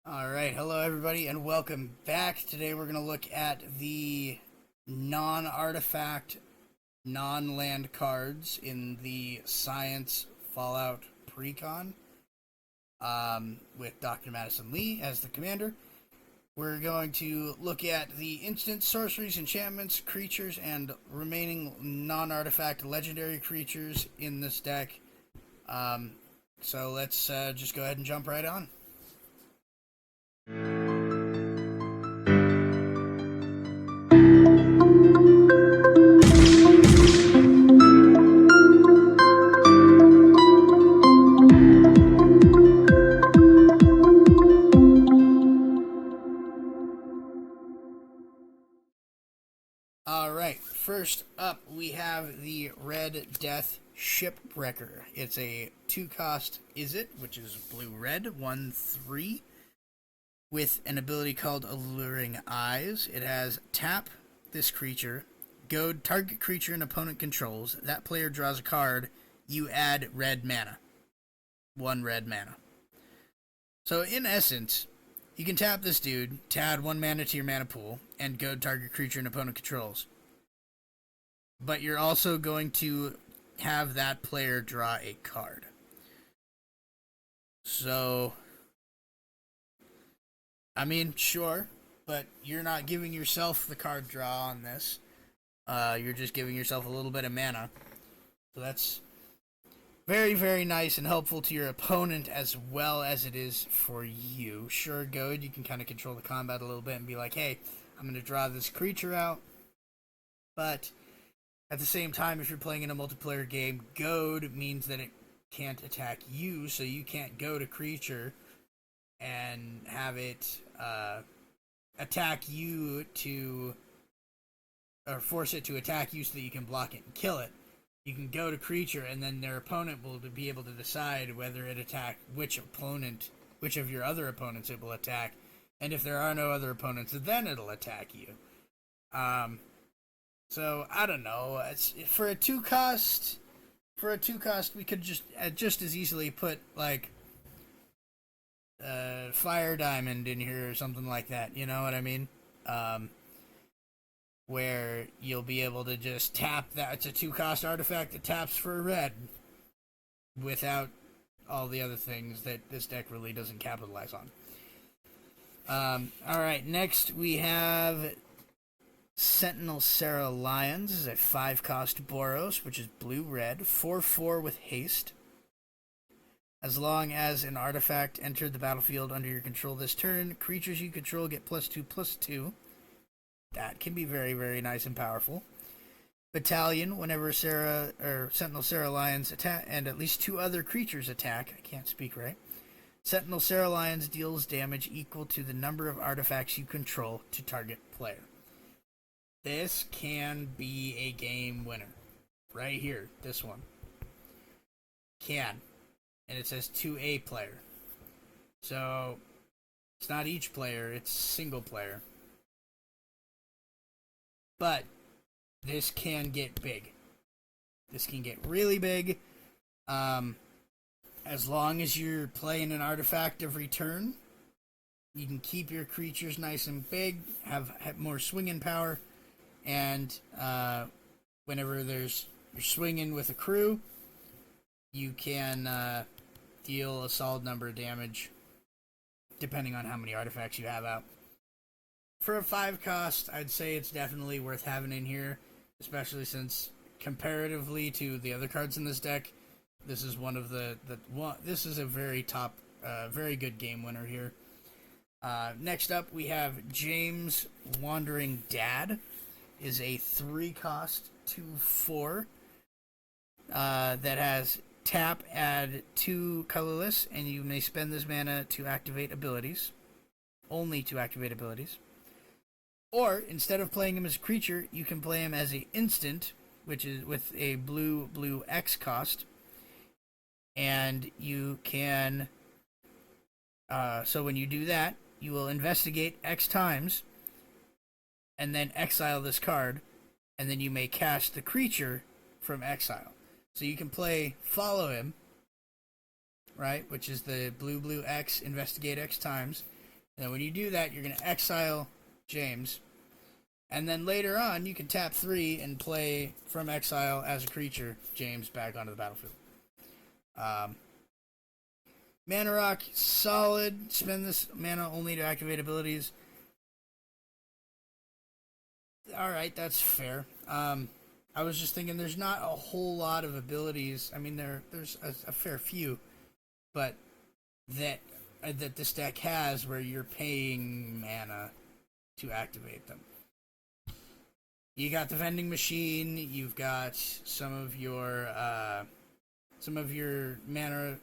Alright, hello everybody and welcome back. Today we're going to look at the non-artifact, non-land cards in the Science Fallout Precon with Dr. Madison Lee as the commander. We're going to look at the instant sorceries, enchantments, creatures, and remaining non-artifact legendary creatures in this deck. So let's just go ahead and jump right on. Alright, first up we have the Red Death Shipwrecker. It's a 2-cost Izzet, which is blue-red, 1/3, with an ability called Alluring Eyes. It has tap this creature, goad target creature an opponent controls. That player draws a card, you add red mana. 1 red mana. So in essence, you can tap this dude to add 1 mana to your mana pool and goad target creature an opponent controls. But you're also going to have that player draw a card. So, I mean, sure, but you're not giving yourself the card draw on this. You're just giving yourself a little bit of mana. So that's very, very nice and helpful to your opponent as well as it is for you. Sure, goad, you can kind of control the combat a little bit and be like, hey, I'm going to draw this creature out. But at the same time, if you're playing in a multiplayer game, goad means that it can't attack you, so you can't goad a creature and have it attack you or force it to attack you so that you can block it and kill it. You can goad a creature, and then their opponent will be able to decide whether it which of your other opponents it will attack, and if there are no other opponents, then it'll attack you. So I don't know. For a 2-cost, we could just as easily put like Fire Diamond in here or something like that. You know what I mean? Where you'll be able to just tap that. It's a 2-cost artifact that taps for a red without all the other things that this deck really doesn't capitalize on. Alright, next we have Sentinel Sarah Lions. This is a 5-cost Boros, which is blue-red, 4/4 with haste. As long as an artifact entered the battlefield under your control this turn, creatures you control get +2/+2. That can be very, very nice and powerful. Battalion, whenever Sentinel Sarah Lions attack, and at least 2 other creatures attack. I can't speak right. Sentinel Sarah Lions deals damage equal to the number of artifacts you control to target player. This can be a game winner. Right here, this one. Can. And it says to a player. So, it's not each player, it's single player. But, this can get big. This can get really big. As long as you're playing an artifact every turn, you can keep your creatures nice and big, have more swinging power, and whenever you're swinging with a crew, you can deal a solid number of damage, depending on how many artifacts you have out. For a 5-cost, I'd say it's definitely worth having in here, especially since comparatively to the other cards in this deck, this is one of this is a very good game winner here. Next up, we have James Wandering Dad. Is a 3-cost 2/4 that has tap, add 2 colorless, and you may spend this mana to activate abilities. Only to activate abilities. Or, instead of playing him as a creature, you can play him as an instant, which is with a blue X cost. And you can... so when you do that, you will investigate X times, and then exile this card, and then you may cast the creature from exile. So you can play Follow Him, right, which is the blue X, investigate X times, And when you do that, you're going to exile James. And then later on, you can tap 3 and play from exile as a creature, James, back onto the battlefield. Mana Rock, solid. Spend this mana only to activate abilities. Alright, that's fair. I was just thinking there's not a whole lot of abilities. I mean, there's a fair few, but that this deck has where you're paying mana to activate them. You got the vending machine. You've got some of your mana,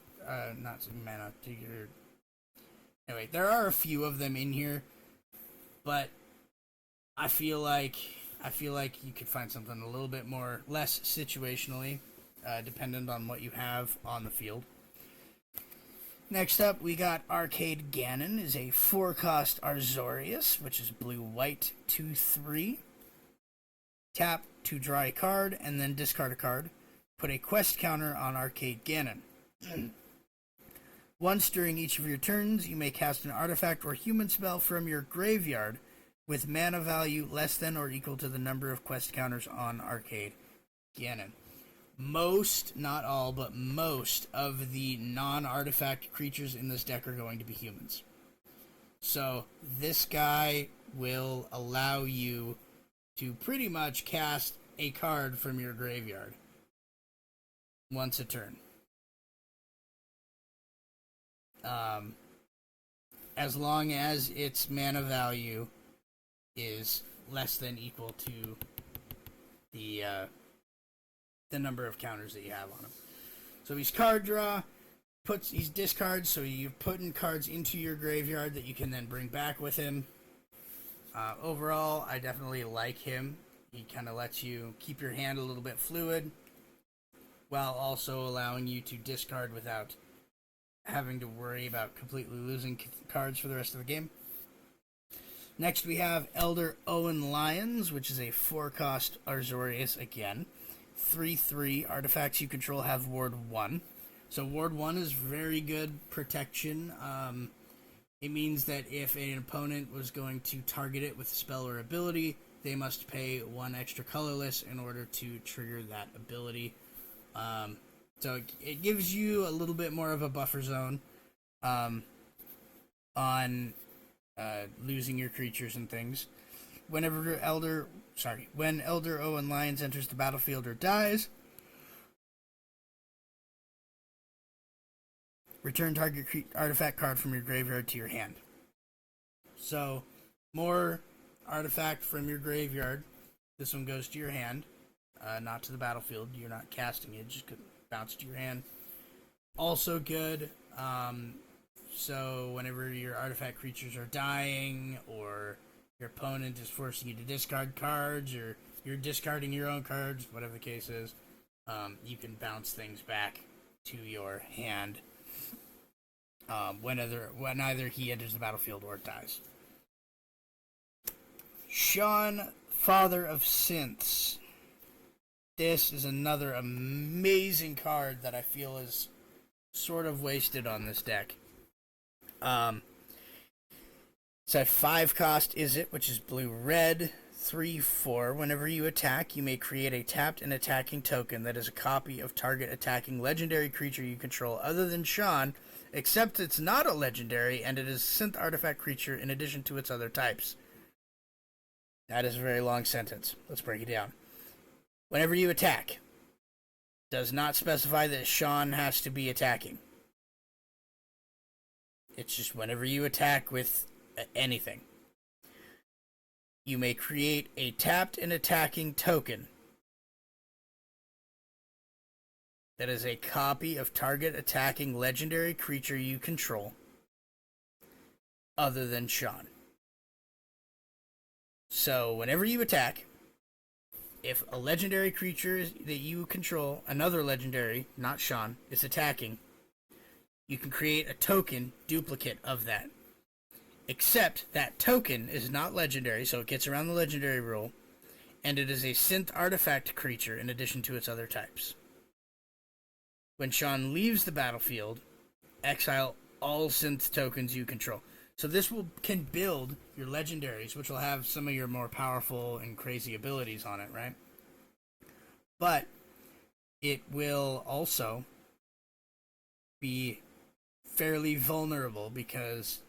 not some mana. Anyway, there are a few of them in here, but I feel like you could find something a little bit less situationally, dependent on what you have on the field. Next up, we got Arcade Ganon. Is a 4-cost Azorius, which is blue-white 2/3. Tap to draw a card, and then discard a card. Put a quest counter on Arcade Ganon. Once during each of your turns, you may cast an artifact or human spell from your graveyard with mana value less than or equal to the number of quest counters on Arcade Ganon. Most, not all, but most of the non-artifact creatures in this deck are going to be humans. So this guy will allow you to pretty much cast a card from your graveyard once a turn. As long as its mana value is less than equal to the number of counters that you have on him. So he's card draw, he's discards, so you're putting cards into your graveyard that you can then bring back with him. Overall, I definitely like him. He kind of lets you keep your hand a little bit fluid, while also allowing you to discard without having to worry about completely losing cards for the rest of the game. Next, we have Elder Owen Lions, which is a 4-cost Azorius again. 3/3 artifacts you control have Ward 1. So Ward 1 is very good protection. It means that if an opponent was going to target it with a spell or ability, they must pay 1 extra colorless in order to trigger that ability. So it gives you a little bit more of a buffer zone on losing your creatures and things. When Elder Owen Lions enters the battlefield or dies, return target artifact card from your graveyard to your hand. So, more artifact from your graveyard. This one goes to your hand, not to the battlefield. You're not casting it, just bounce to your hand. Also good, so whenever your artifact creatures are dying, or your opponent is forcing you to discard cards, or you're discarding your own cards, whatever the case is, you can bounce things back to your hand when either he enters the battlefield or dies. Sean, Father of Synths. This is another amazing card that I feel is sort of wasted on this deck. It's a 5-cost Izzet, which is blue-red, 3/4. Whenever you attack, you may create a tapped and attacking token that is a copy of target attacking legendary creature you control other than Sean, except it's not a legendary and it is a synth artifact creature in addition to its other types. That is a very long sentence. Let's break it down. Whenever you attack, does not specify that Sean has to be attacking. It's just whenever you attack with anything. You may create a tapped and attacking token that is a copy of target attacking legendary creature you control other than Sean. So whenever you attack, if a legendary creature that you control, another legendary, not Sean, is attacking, you can create a token duplicate of that. Except that token is not legendary, so it gets around the legendary rule, and it is a synth artifact creature in addition to its other types. When Sean leaves the battlefield, exile all synth tokens you control. So this can build your legendaries, which will have some of your more powerful and crazy abilities on it, right? But it will also be fairly vulnerable because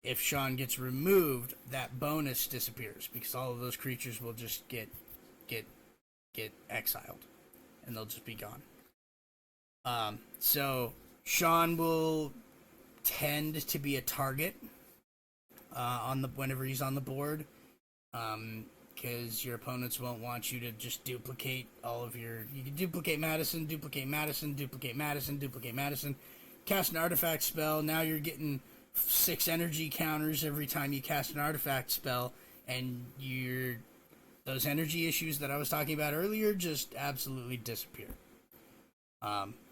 if Sean gets removed, that bonus disappears because all of those creatures will just get exiled and they'll just be gone. So Sean will tend to be a target whenever he's on the board, because your opponents won't want you to just duplicate all of your. You can duplicate Madison, cast an artifact spell. Now you're getting 6 energy counters every time you cast an artifact spell, and those energy issues that I was talking about earlier just absolutely disappear.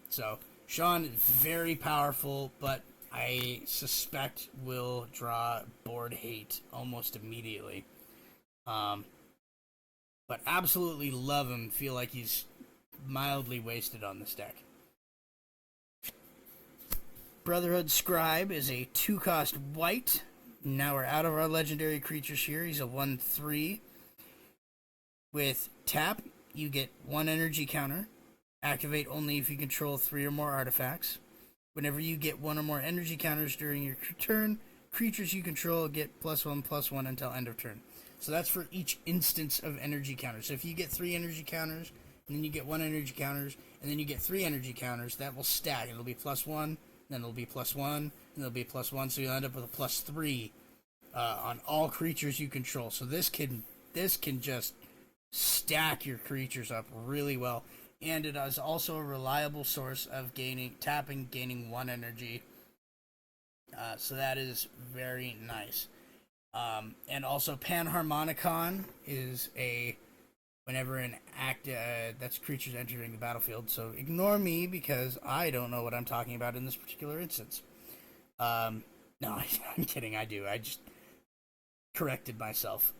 So Sean is very powerful, but I suspect will draw board hate almost immediately. But absolutely love him. Feel like he's mildly wasted on this deck. Brotherhood Scribe is a 2-cost white. Now we're out of our legendary creatures here. He's a 1/3. With tap, you get 1 energy counter. Activate only if you control 3 or more artifacts. Whenever you get 1 or more energy counters during your turn, creatures you control get +1/+1 until end of turn. So that's for each instance of energy counters. So if you get 3 energy counters, and then you get 1 energy counters, and then you get 3 energy counters, that will stack. It'll be +1, then it'll be +1, and it'll be +1, so you'll end up with a +3 on all creatures you control. So this can just stack your creatures up really well. And it is also a reliable source of gaining 1 energy. So that is very nice. And also Panharmonicon is whenever an act, that's creatures entering the battlefield. So ignore me because I don't know what I'm talking about in this particular instance. No, I'm kidding, I do. I just corrected myself.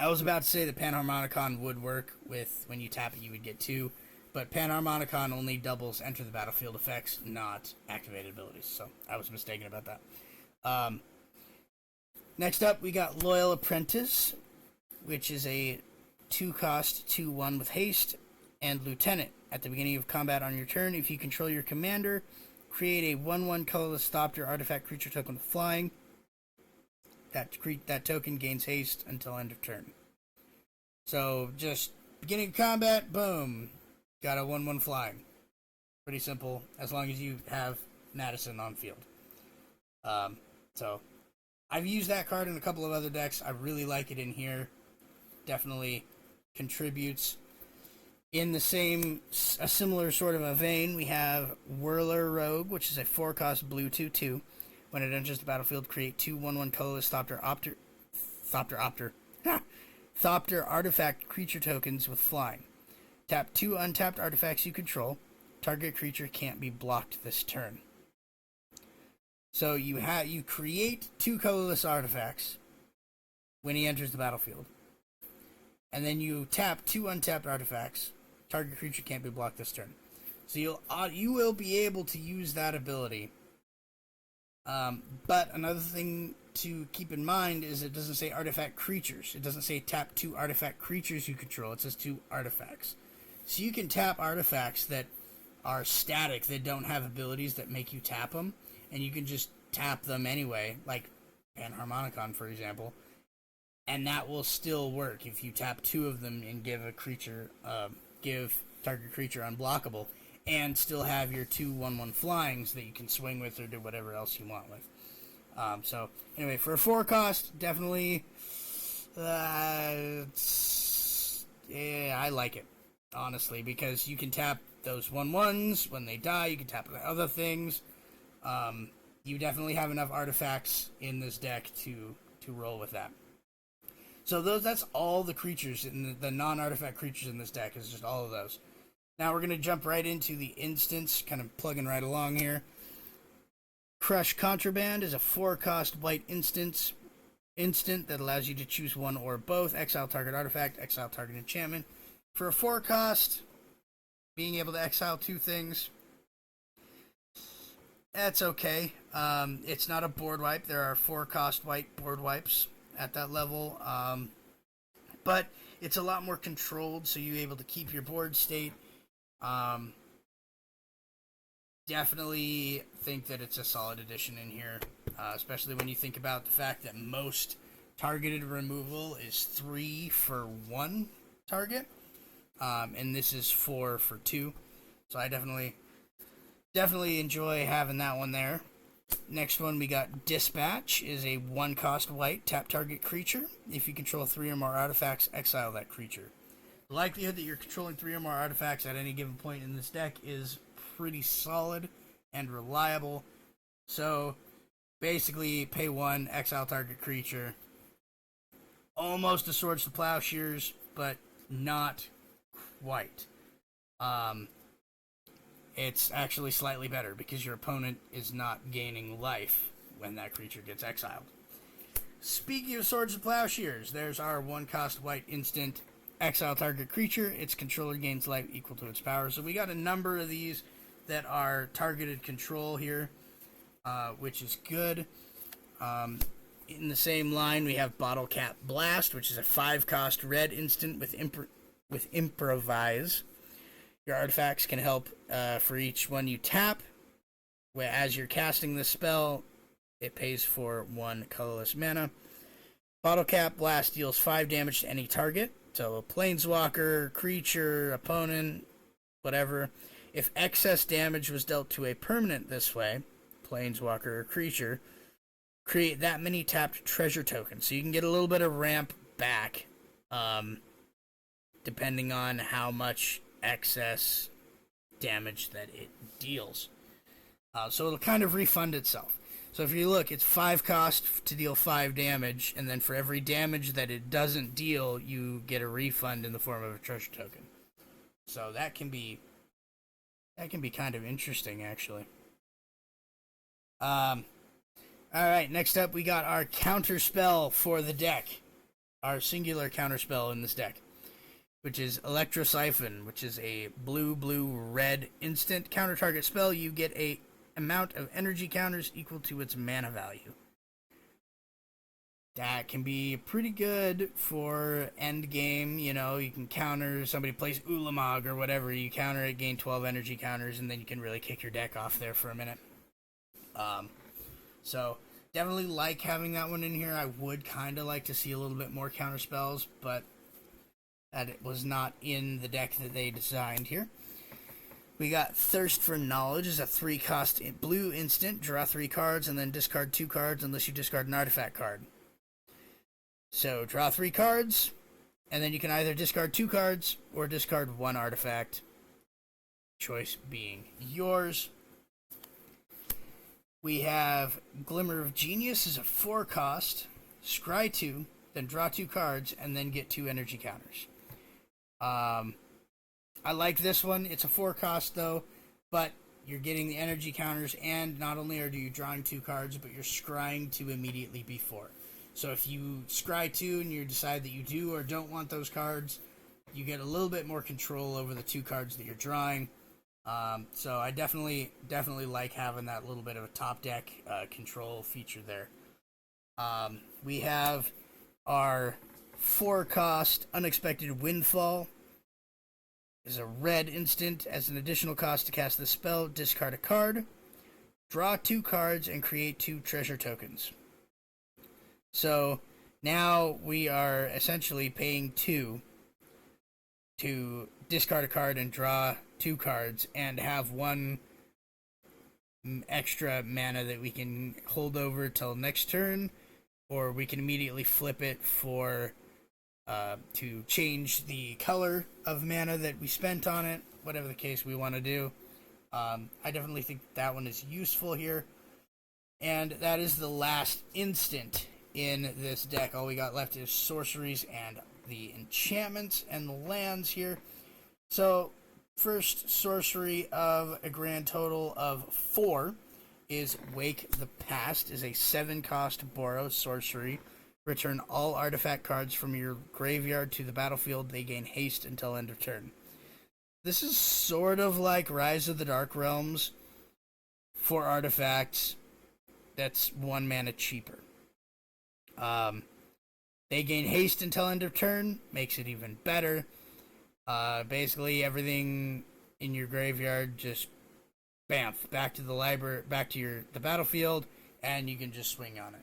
I was about to say that Panharmonicon would work with when you tap it, you would get 2, but Panharmonicon only doubles enter the battlefield effects, not activated abilities. So I was mistaken about that. Next up, we got Loyal Apprentice, which is a 2-cost 2/1 with haste and Lieutenant. At the beginning of combat on your turn, if you control your commander, create a 1/1 colorless Thopter artifact creature token with flying. That token gains haste until end of turn. So just beginning of combat, boom, got a 1/1 flying. Pretty simple, as long as you have Madison on field. So I've used that card in a couple of other decks. I really like it in here. Definitely contributes. In a similar sort of a vein, we have Whirler Rogue, which is a 4-cost blue 2/2. When it enters the battlefield, create 2 1/1 colorless Thopter artifact creature tokens with flying. Tap 2 untapped artifacts you control. Target creature can't be blocked this turn. So you create 2 colorless artifacts when he enters the battlefield. And then you tap 2 untapped artifacts. Target creature can't be blocked this turn. So you will be able to use that ability. But another thing to keep in mind is it doesn't say artifact creatures. It doesn't say tap 2 artifact creatures you control. It says 2 artifacts. So you can tap artifacts that are static, that don't have abilities that make you tap them, and you can just tap them anyway, like Panharmonicon, for example, and that will still work if you tap 2 of them and give target creature unblockable, and still have your 2 1/1 flyings that you can swing with or do whatever else you want with. So anyway, for a 4-cost, definitely, I like it, honestly, because you can tap those 1/1s when they die. You can tap other things. You definitely have enough artifacts in this deck to roll with that. So that's all the creatures in the non-artifact creatures in this deck, is just all of those. Now we're going to jump right into the instance, kind of plugging right along here. Crush Contraband is a 4-cost white instant that allows you to choose one or both. Exile target artifact, exile target enchantment. For a 4-cost, being able to exile 2 things That's okay. It's not a board wipe. There are 4-cost white board wipes at that level. But it's a lot more controlled, so you're able to keep your board state. Um, Definitely think that it's a solid addition in here, especially when you think about the fact that most targeted removal is 3 for 1 target, and this is 4 for 2. So I definitely enjoy having that one there. Next one we got Dispatch, is a 1-cost white, tap target creature. If you control 3 or more artifacts, exile that creature. The likelihood that you're controlling 3 or more artifacts at any given point in this deck is pretty solid and reliable. So basically, pay 1, exile target creature. Almost a Swords to Plowshares, but not quite. It's actually slightly better because your opponent is not gaining life when that creature gets exiled. Speaking of Swords to Plowshares, there's our 1-cost white instant, exile target creature. Its controller gains life equal to its power. So we got a number of these that are targeted control here, which is good. In the same line, we have Bottle Cap Blast, which is a 5-cost red instant with Improvise. Your artifacts can help for each one you tap. As you're casting the spell, it pays for 1 colorless mana. Bottle Cap Blast deals 5 damage to any target. So a planeswalker, creature, opponent, whatever. If excess damage was dealt to a permanent this way, planeswalker or creature, create that many tapped treasure tokens. So you can get a little bit of ramp back, depending on how much excess damage that it deals. So it'll kind of refund itself. So if you look, it's 5 cost to deal 5 damage, and then for every damage that it doesn't deal, you get a refund in the form of a treasure token. So that can be kind of interesting, actually. Alright, next up we got our counter spell for the deck. Our singular counter spell in this deck, which is Electrosiphon, which is a blue-red instant counter target spell. You get a amount of energy counters equal to its mana value. That can be pretty good for end game. You know, you can counter, somebody plays Ulamog or whatever, you counter it, gain 12 energy counters, and then you can really kick your deck off there for a minute. So definitely like having that one in here. I would kind of like to see a little bit more counter spells, but that it was not in the deck that they designed here. We got Thirst for Knowledge, is a 3-cost blue instant. Draw 3 cards and then discard 2 cards unless you discard an artifact card. So draw 3 cards, and then you can either discard 2 cards or discard 1 artifact. Choice being yours. We have Glimmer of Genius, is a 4-cost. Scry 2, then draw 2 cards, and then get 2 energy counters. I like this one. It's a 4-cost though, but you're getting the energy counters, and not only are you drawing 2 cards, but you're scrying 2 immediately before. So if you scry 2 and you decide that you do or don't want those cards, you get a little bit more control over the 2 cards that you're drawing. So I definitely like having that little bit of a top deck control feature there. We have our 4-cost Unexpected Windfall. Is a red instant. As an additional cost to cast the spell, discard a card, draw 2 cards, and create 2 treasure tokens. So now we are essentially paying 2 to discard a card and draw 2 cards and have 1 extra mana that we can hold over till next turn, or we can immediately flip it for to change the color of mana that we spent on it, whatever the case we want to do. I definitely think that one is useful here. And that is the last instant in this deck. All we got left is sorceries and the enchantments and the lands here. So, first sorcery of a grand total of 4 is Wake the Past, is a 7-cost Boros sorcery. Return all artifact cards from your graveyard to the battlefield. They gain haste until end of turn. This is sort of like Rise of the Dark Realms 4 artifacts that's 1 mana cheaper. They gain haste until end of turn, makes it even better. Basically, everything in your graveyard just bamf back to the library, back to the battlefield, and you can just swing on it.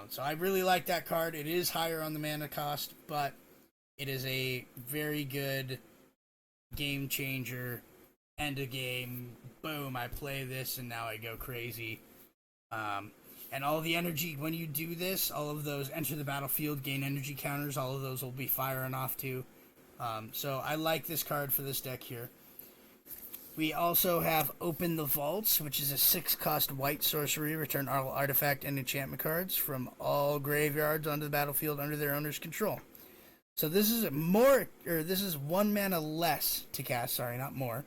So I really like that card. It is higher on the mana cost, but it is a very good game changer. End of game, boom, I play this and now I go crazy. And all the energy, when you do this, all of those enter the battlefield, gain energy counters, all of those will be firing off too. So I like this card for this deck here. We also have Open the Vaults, which is a 6-cost white sorcery. Return all artifact and enchantment cards from all graveyards onto the battlefield under their owner's control. So this is this is 1 mana less to cast, sorry, not more,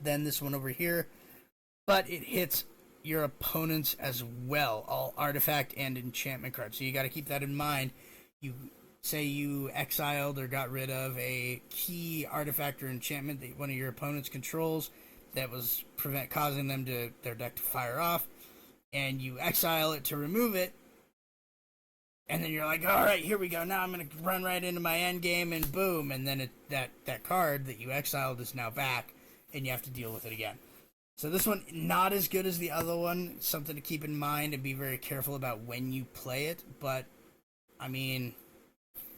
than this one over here. But it hits your opponents as well, all artifact and enchantment cards. So you got to keep that in mind. You say you exiled or got rid of a key artifact or enchantment that one of your opponents controls that was causing them their deck to fire off, and you exile it to remove it, and then you're like, all right, here we go. Now I'm going to run right into my end game, and boom, and then that card that you exiled is now back, and you have to deal with it again. So this one, not as good as the other one. Something to keep in mind and be very careful about when you play it. But, I mean,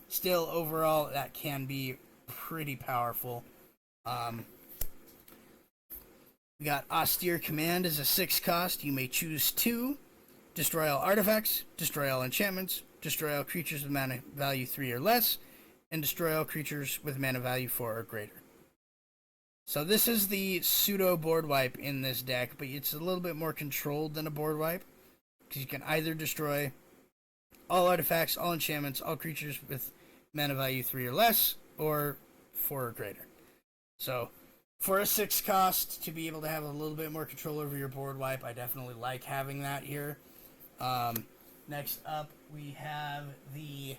still, overall, that can be pretty powerful. We got Austere Command as a 6-cost. You may choose 2. Destroy all artifacts, destroy all enchantments, destroy all creatures with mana value 3 or less, and destroy all creatures with mana value 4 or greater. So this is the pseudo board wipe in this deck, but it's a little bit more controlled than a board wipe, because you can either destroy all artifacts, all enchantments, all creatures with mana value 3 or less, or 4 or greater. So for a 6-cost, to be able to have a little bit more control over your board wipe, I definitely like having that here. Next up, we have the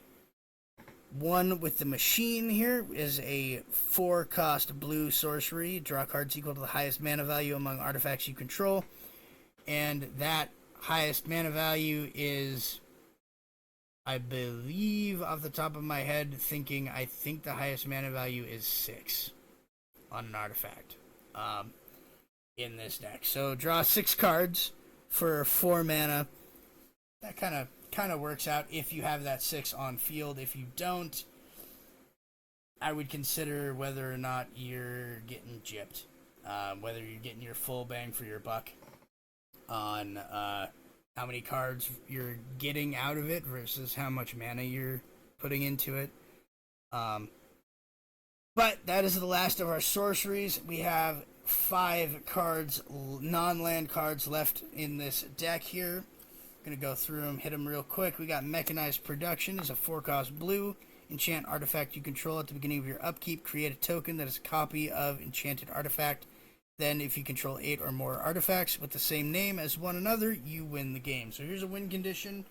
one with the machine here. Is a 4-cost blue sorcery. Draw cards equal to the highest mana value among artifacts you control. And that highest mana value is, I believe, off the top of my head, I think the highest mana value is 6 on an artifact in this deck. So draw 6 cards for 4 mana. That kind of works out if you have that 6 on field. If you don't, I would consider whether or not you're getting gypped, whether you're getting your full bang for your buck on how many cards you're getting out of it versus how much mana you're putting into it. But that is the last of our sorceries. We have 5 cards, non-land cards left in this deck here. Gonna go through them, hit them real quick. We got Mechanized Production is a 4-cost blue. Enchant artifact you control at the beginning of your upkeep. Create a token that is a copy of enchanted artifact. Then, if you control 8 or more artifacts with the same name as one another, you win the game. So here's a win condition,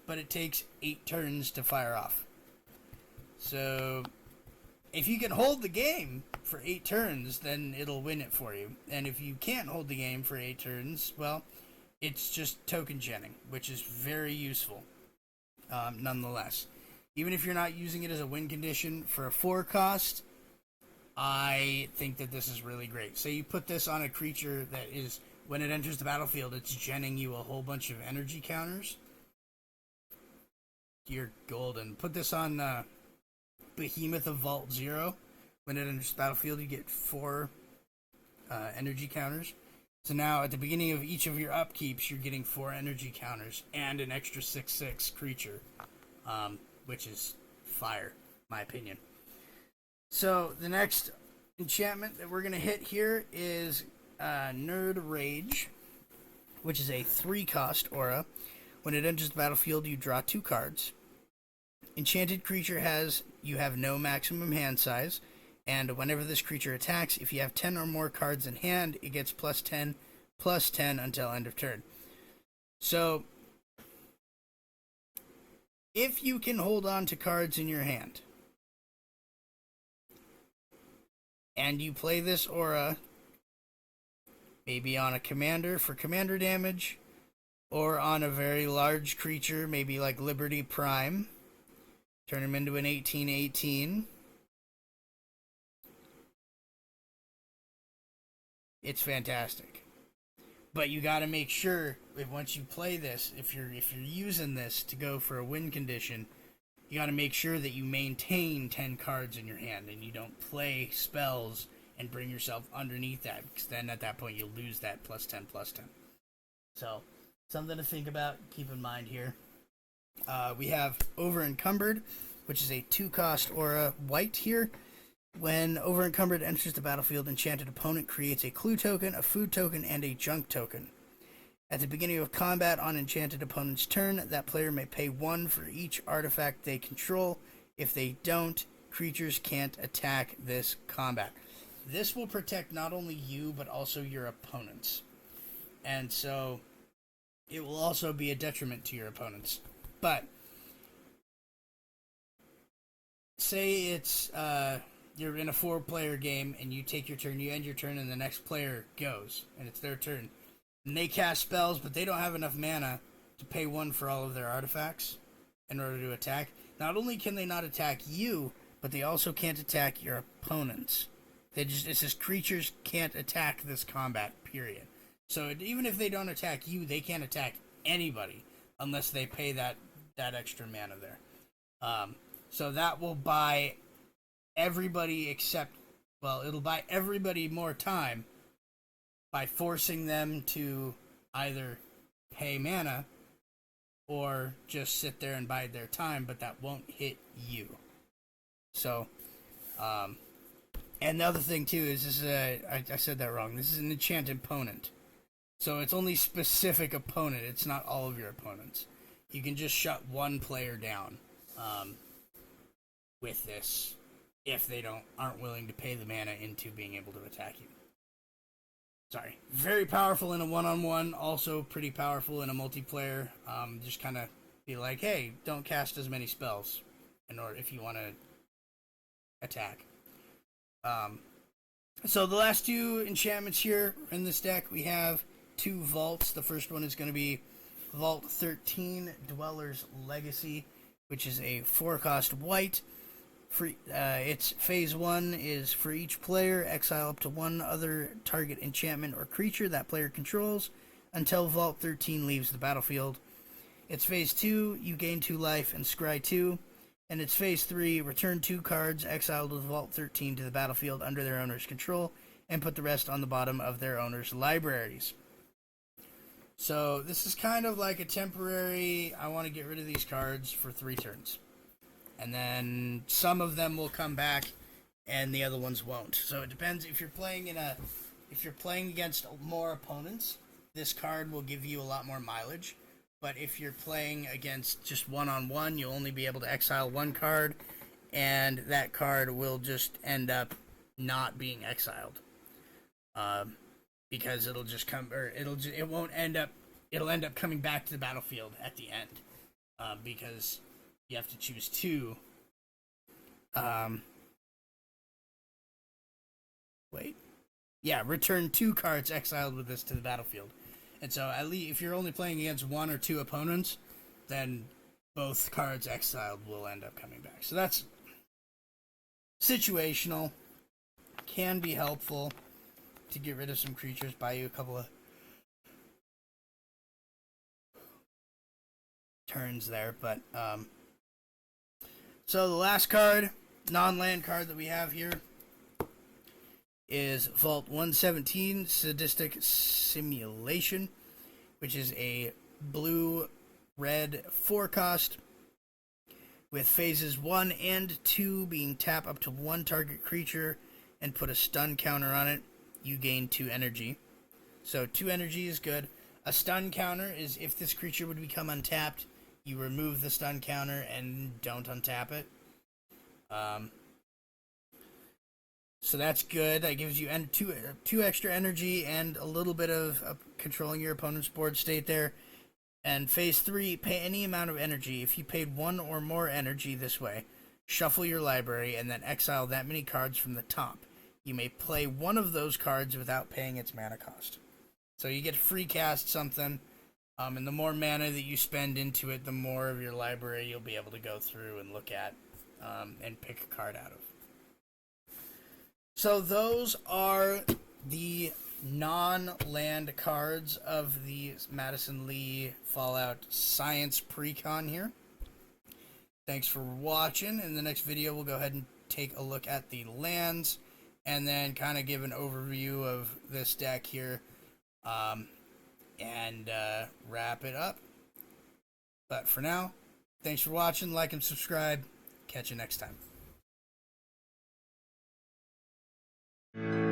but it takes 8 turns to fire off. So if you can hold the game for 8 turns, then it'll win it for you. And if you can't hold the game for 8 turns, well, it's just token genning, which is very useful, nonetheless. Even if you're not using it as a win condition for a 4-cost, I think that this is really great. So you put this on a creature that is, when it enters the battlefield, it's genning you a whole bunch of energy counters. You're golden. Put this on Behemoth of Vault 0. When it enters the battlefield, you get 4 energy counters. So now, at the beginning of each of your upkeeps, you're getting 4 energy counters and an extra 6/6 creature, which is fire, in my opinion. So, the next enchantment that we're going to hit here is Nerd Rage, which is a 3-cost aura. When it enters the battlefield, you draw 2 cards. Enchanted creature you have no maximum hand size. And whenever this creature attacks, if you have 10 or more cards in hand, it gets +10, +10 until end of turn. So, if you can hold on to cards in your hand, and you play this aura, maybe on a commander for commander damage, or on a very large creature, maybe like Liberty Prime. Turn him into an 18/18. It's fantastic. But you got to make sure that once you play this, if you're using this to go for a win condition, you got to make sure that you maintain 10 cards in your hand and you don't play spells and bring yourself underneath that, because then at that point you'll lose that +10/+10. So, something to think about, keep in mind here. We have Overencumbered, which is a 2-cost aura white here. When Overencumbered enters the battlefield, enchanted opponent creates a clue token, a food token, and a junk token. At the beginning of combat on enchanted opponent's turn, that player may pay 1 for each artifact they control. If they don't, creatures can't attack this combat. This will protect not only you, but also your opponents. And so, it will also be a detriment to your opponents. But, say it's, you're in a 4-player game, and you take your turn, you end your turn, and the next player goes, and it's their turn. And they cast spells, but they don't have enough mana to pay 1 for all of their artifacts in order to attack. Not only can they not attack you, but they also can't attack your opponents. It says creatures can't attack this combat, period. So even if they don't attack you, they can't attack anybody unless they pay that extra mana there. So that will buy everybody it'll buy everybody more time by forcing them to either pay mana or just sit there and bide their time, but that won't hit you. So, and the other thing too is I said that wrong. This is an enchanted opponent. So it's only specific opponent. It's not all of your opponents. You can just shut one player down with this if they aren't willing to pay the mana into being able to attack you. Sorry. Very powerful in a one-on-one, also pretty powerful in a multiplayer. Just kind of be like, hey, don't cast as many spells if you want to attack. So the last 2 enchantments here in this deck, we have 2 vaults. The first one is going to be Vault 13, Dweller's Legacy, which is a 4-cost white. Its phase 1 is for each player, exile up to 1 other target enchantment or creature that player controls until Vault 13 leaves the battlefield. Its phase 2, you gain 2 life and scry 2. And its phase 3, return 2 cards exiled with Vault 13 to the battlefield under their owner's control, and put the rest on the bottom of their owner's libraries. So this is kind of like a temporary, I want to get rid of these cards for 3 turns. And then some of them will come back, and the other ones won't. So it depends. If you're playing against more opponents, this card will give you a lot more mileage. But if you're playing against just one-on-one, you'll only be able to exile 1 card, and that card will just end up not being exiled, because it'll end up coming back to the battlefield at the end, because you have to choose 2. Return 2 cards exiled with this to the battlefield. And so, at least if you're only playing against 1 or 2 opponents, then both cards exiled will end up coming back. So that's situational. Can be helpful to get rid of some creatures, buy you a couple of turns there. But, so the last card, non-land card that we have here, is Vault 117, Sadistic Simulation, which is a blue-red 4-cost, with phases 1 and 2 being tap up to 1 target creature and put a stun counter on it. You gain 2 energy. So 2 energy is good. A stun counter is if this creature would become untapped, you remove the stun counter and don't untap it. So that's good. That gives you 2 extra energy and a little bit of controlling your opponent's board state there. And phase 3, pay any amount of energy. If you paid 1 or more energy this way, shuffle your library and then exile that many cards from the top. You may play one of those cards without paying its mana cost. So you get to free cast something, and the more mana that you spend into it, the more of your library you'll be able to go through and look at, and pick a card out of. So those are the non-land cards of the Madison Lee Fallout Science Precon here. Thanks for watching. In the next video, we'll go ahead and take a look at the lands and then kind of give an overview of this deck here, and wrap it up. But for now, thanks for watching. Like and subscribe. Catch you next time.